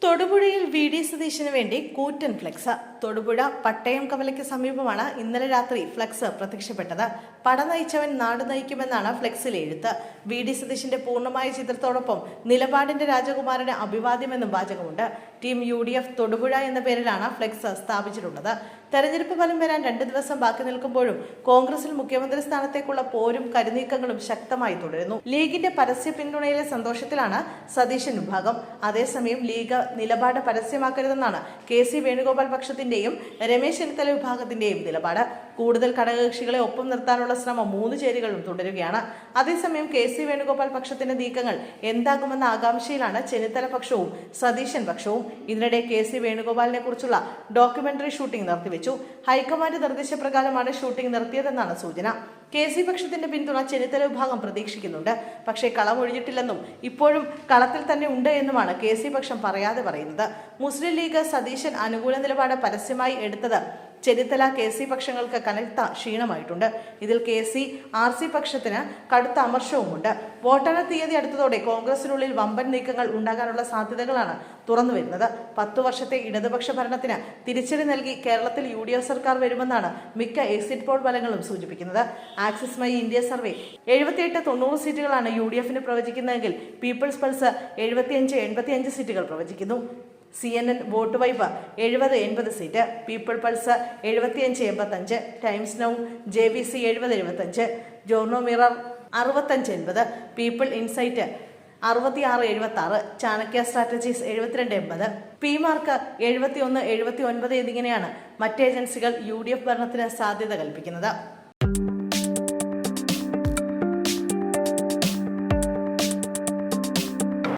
തൊടുപുഴയിൽ V D സതീശന് വേണ്ടി കൂറ്റൻ ഫ്ലെക്സ്. തൊടുപുഴ പട്ടയം കവലയ്ക്ക് സമീപമാണ് ഇന്നലെ രാത്രി ഫ്ലെക്സ് പ്രത്യക്ഷപ്പെട്ടത്. പട നയിച്ചവൻ നാട് നയിക്കുമെന്നാണ് ഫ്ലെക്സിലെ എഴുത്ത്. വി ഡി സതീശന്റെ പൂർണ്ണമായ ചിത്രത്തോടൊപ്പം നിലപാടിന്റെ രാജകുമാരന് അഭിവാദ്യമെന്നും വാചകമുണ്ട്. ടീം UDF തൊടുപുഴ എന്ന പേരിലാണ് ഫ്ലെക്സ് സ്ഥാപിച്ചിട്ടുള്ളത്. തെരഞ്ഞെടുപ്പ് ഫലം വരാൻ 2 ദിവസം ബാക്കി നിൽക്കുമ്പോഴും കോൺഗ്രസിൽ മുഖ്യമന്ത്രി സ്ഥാനത്തേക്കുള്ള പോരും കരുനീക്കങ്ങളും ശക്തമായി തുടരുന്നു. ലീഗിന്റെ പരസ്യ പിന്തുണയിലെ സന്തോഷത്തിലാണ് സതീശൻ വിഭാഗം. അതേസമയം ലീഗ് നിലപാട് പരസ്യമാക്കരുതെന്നാണ് KC വേണുഗോപാൽ പക്ഷത്തിന്റെയും രമേശ് ചെന്നിത്തല വിഭാഗത്തിന്റെയും നിലപാട്. കൂടുതൽ ഘടകകക്ഷികളെ ഒപ്പം നിർത്താനുള്ള ശ്രമം 3 ചേരികളും തുടരുകയാണ്. അതേസമയം KC വേണുഗോപാൽ പക്ഷത്തിന്റെ നീക്കങ്ങൾ എന്താകുമെന്ന ആകാംക്ഷയിലാണ് ചെന്നിത്തല പക്ഷവും സതീശൻ പക്ഷവും. ഇതിനിടെ KC വേണുഗോപാലിനെ കുറിച്ചുള്ള ഡോക്യുമെന്ററി ഷൂട്ടിംഗ് നിർത്തിവെച്ചു. ഹൈക്കമാൻഡ് നിർദ്ദേശപ്രകാരമാണ് ഷൂട്ടിംഗ് നിർത്തിയതെന്നാണ് സൂചന. KC പക്ഷത്തിന്റെ പിന്തുണ ചെന്നിത്തല വിഭാഗം പ്രതീക്ഷിക്കുന്നുണ്ട്. പക്ഷേ കളമൊഴിഞ്ഞിട്ടില്ലെന്നും ഇപ്പോഴും കളത്തിൽ തന്നെ ഉണ്ട് എന്നുമാണ് KC പക്ഷം പറയാതെ പറയുന്നത്. മുസ്ലിം ലീഗ് സതീശൻ അനുകൂല നിലപാട് പരസ്യമായി എടുത്തത് ചെന്നിത്തല KC പക്ഷങ്ങൾക്ക് കനത്ത ക്ഷീണമായിട്ടുണ്ട്. ഇതിൽ KC RC പക്ഷത്തിന് കടുത്ത അമർഷവുമുണ്ട്. വോട്ടെണ്ണ തീയതി അടുത്തതോടെ കോൺഗ്രസിനുള്ളിൽ വമ്പൻ നീക്കങ്ങൾ ഉണ്ടാകാനുള്ള സാധ്യതകളാണ് തുറന്നുവരുന്നത്. 10 വർഷത്തെ ഇടതുപക്ഷ ഭരണത്തിന് തിരിച്ചടി നൽകി കേരളത്തിൽ UDF സർക്കാർ വരുമെന്നാണ് മിക്ക എക്സിറ്റ് പോൾ ഫലങ്ങളും സൂചിപ്പിക്കുന്നത്. ആക്സിസ് മൈ ഇന്ത്യ സർവേ 78-90 സീറ്റുകളാണ് UDFന് പ്രവചിക്കുന്നതെങ്കിൽ പീപ്പിൾസ് പൾസ് 75-85 സീറ്റുകൾ പ്രവചിക്കുന്നു. CNN Vote Vibe 70-80 seat, People Pulse 75-85, Times Now JVC 70-75, Journo Mirror 65-80, People Insight 66-76, Chanakya Strategies 72-80, PMARK 71-79 എന്നിങ്ങനെയാണ് മറ്റ് ഏജൻസികൾ UDF ഭരണത്തിന് സാധ്യത കൽപ്പിക്കുന്നത്.